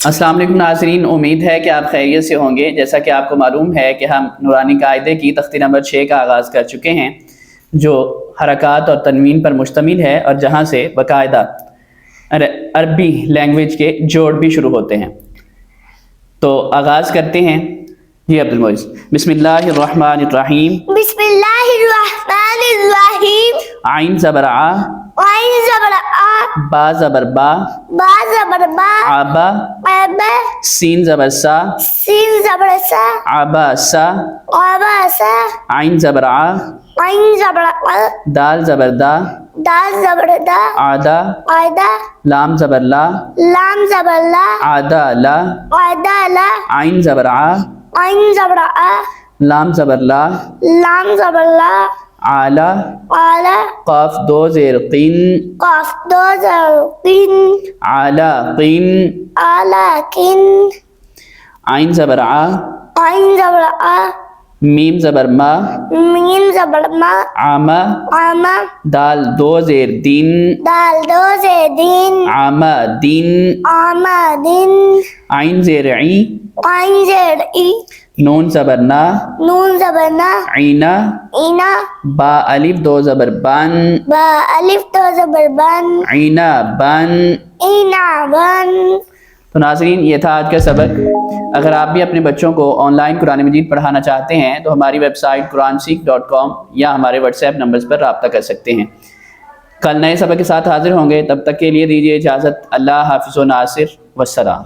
السلام علیکم ناظرین، امید ہے کہ آپ خیریت سے ہوں گے۔ جیسا کہ آپ کو معلوم ہے کہ ہم نورانی قاعدے کی تختی نمبر 6 کا آغاز کر چکے ہیں، جو حرکات اور تنوین پر مشتمل ہے اور جہاں سے باقاعدہ عربی لینگویج کے جوڑ بھی شروع ہوتے ہیں۔ تو آغاز کرتے ہیں۔ جی عبد المعز، بسم اللہ الرحمن الرحیم۔ بسم اللہ الرحمن الرحیم۔ عین زبر آ، عین زبر آ، با زبر با، با زبر با، آبا، آبا، سین زبر سا، سین زبر سا، آبا سا، آبا سا، عین زبر آ، عین زبر آ، دال زبر دا، دال زبر دا، آدا، آدا، لام زبر لا، لام زبر لا، آدا لا، آدا لا، عین زبر آ، عین زبر آ، لام زبر لا، لام زبر لا، آلا، آلا، قاف دو زیر قین، قاف دو زبر قین، آلا قین، آلا کن، عین زبر آ، عین زبر آ، میم زبر ما، میم زبر ما، آما، آما، دال دو زیر دین، دال دو سے دین، آما دین، آما دین، عین زیر عی، عین زیر ای، نون زبر نا، نون زبر نا، عینا، اینا، با الف دو زبر بان، با الف دو زبر بن، عینا بان۔ اینا بن۔ تو ناظرین، یہ تھا آج کا سبق۔ اگر آپ بھی اپنے بچوں کو آن لائن قرآن مجید پڑھانا چاہتے ہیں تو ہماری ویب سائٹ quranseek.com یا ہمارے واٹس ایپ نمبرز پر رابطہ کر سکتے ہیں۔ کل نئے سبق کے ساتھ حاضر ہوں گے، تب تک کے لیے دیجیے اجازت۔ اللہ حافظ و ناصر، والسلام۔